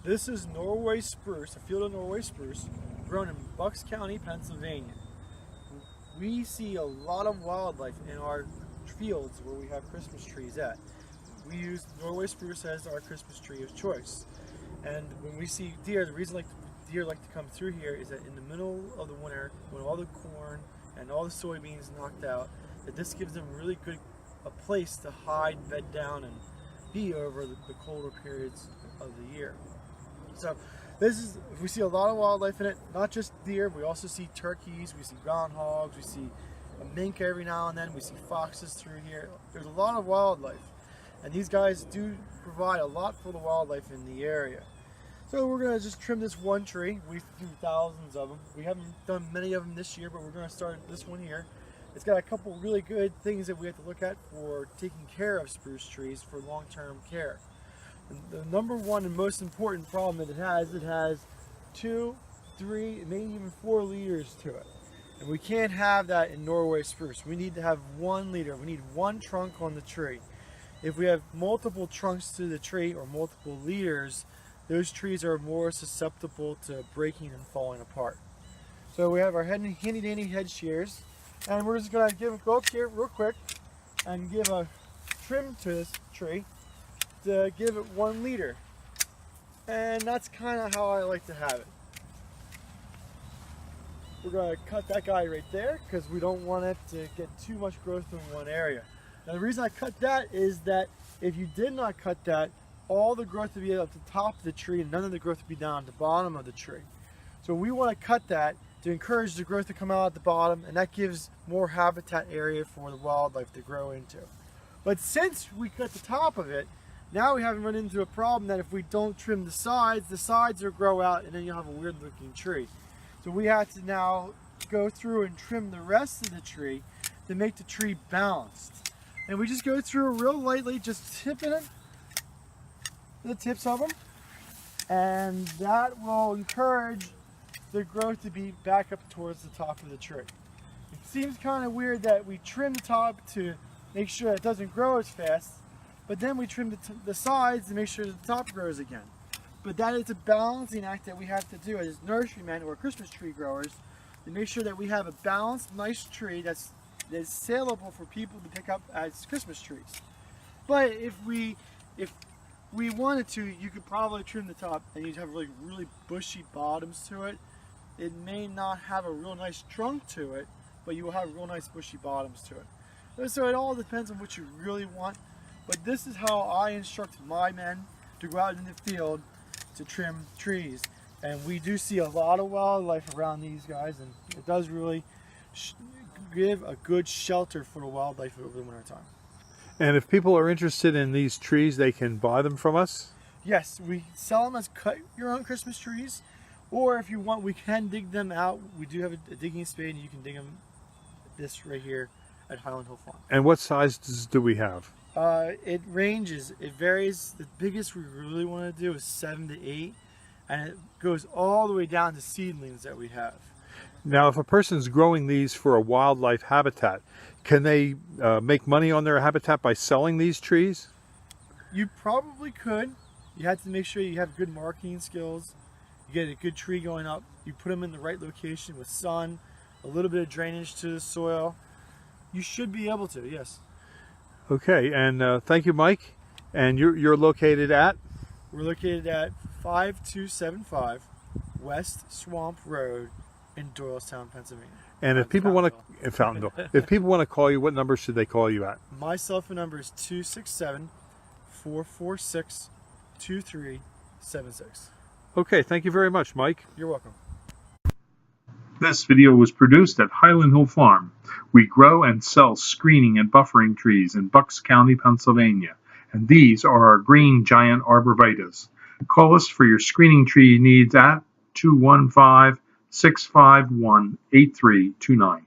This is Norway spruce, a field of Norway spruce, grown in Bucks County, Pennsylvania. We see a lot of wildlife in our fields where we have Christmas trees at. We use Norway spruce as our Christmas tree of choice. And when we see deer, the reason deer like to come through here is that in the middle of the winter, when all the corn and all the soybeans knocked out, that this gives them really good a place to hide, bed down, and be over the colder periods of the year. So we see a lot of wildlife in it, not just deer. We also see turkeys, we see groundhogs, we see a mink every now and then, we see foxes through here. There's a lot of wildlife, and these guys do provide a lot for the wildlife in the area. So we're going to just trim this one tree. We do thousands of them. We haven't done many of them this year, but we're going to start this one here. It's got a couple really good things that we have to look at for taking care of spruce trees for long-term care. The number one and most important problem that it has 2, 3, maybe even 4 leaders to it. And we can't have that in Norway spruce. We need to have 1 leader. We need 1 trunk on the tree. If we have multiple trunks to the tree or multiple leaders, those trees are more susceptible to breaking and falling apart. So we have our handy dandy head shears, and we're just going to go up here real quick and give a trim to this tree to give it 1 leader. And that's kind of how I like to have it. We're going to cut that guy right there because we don't want it to get too much growth in one area. Now the reason I cut that is that if you did not cut that, all the growth would be up the top of the tree and none of the growth would be down at the bottom of the tree. So we want to cut that to encourage the growth to come out at the bottom, and that gives more habitat area for the wildlife to grow into. But since we cut the top of it, now we haven't run into a problem that if we don't trim the sides will grow out and then you'll have a weird looking tree. So we have to now go through and trim the rest of the tree to make the tree balanced. And we just go through real lightly, just tipping it, the tips of them, and that will encourage the growth to be back up towards the top of the tree. It seems kind of weird that we trim the top to make sure it doesn't grow as fast, but then we trim the sides to make sure the top grows again. But that is a balancing act that we have to do as nurserymen or Christmas tree growers to make sure that we have a balanced, nice tree that's saleable for people to pick up as Christmas trees. But if we wanted to, you could probably trim the top and you'd have really bushy bottoms to it. It may not have a real nice trunk to it, but you will have real nice bushy bottoms to it. So it all depends on what you really want. But this is how I instruct my men to go out in the field to trim trees. And we do see a lot of wildlife around these guys, and it does really give a good shelter for the wildlife over the winter time. And if people are interested in these trees, they can buy them from us? Yes, we sell them as cut your own Christmas trees, or if you want, we can dig them out. We do have a digging spade, and you can dig them this right here at Highland Hill Farm. And what sizes do we have? It ranges, it varies. The biggest we really want to do is 7 to 8, and it goes all the way down to seedlings that we have. Now, if a person's growing these for a wildlife habitat, can they make money on their habitat by selling these trees? You probably could. You have to make sure you have good marketing skills. You get a good tree going up. You put them in the right location with sun, a little bit of drainage to the soil. You should be able to, yes. Okay, and thank you, Mike. And you're located at? We're located at 5275 West Swamp Road in Doylestown, Pennsylvania. And if people want to, in Fountainville, if people want to call you, what number should they call you at? My cell phone number is 267-446-2376. Okay, thank you very much, Mike. You're welcome. This video was produced at Highland Hill Farm. We grow and sell screening and buffering trees in Bucks County, Pennsylvania, and these are our green giant arborvitaes. Call us for your screening tree needs at 215-651-8329.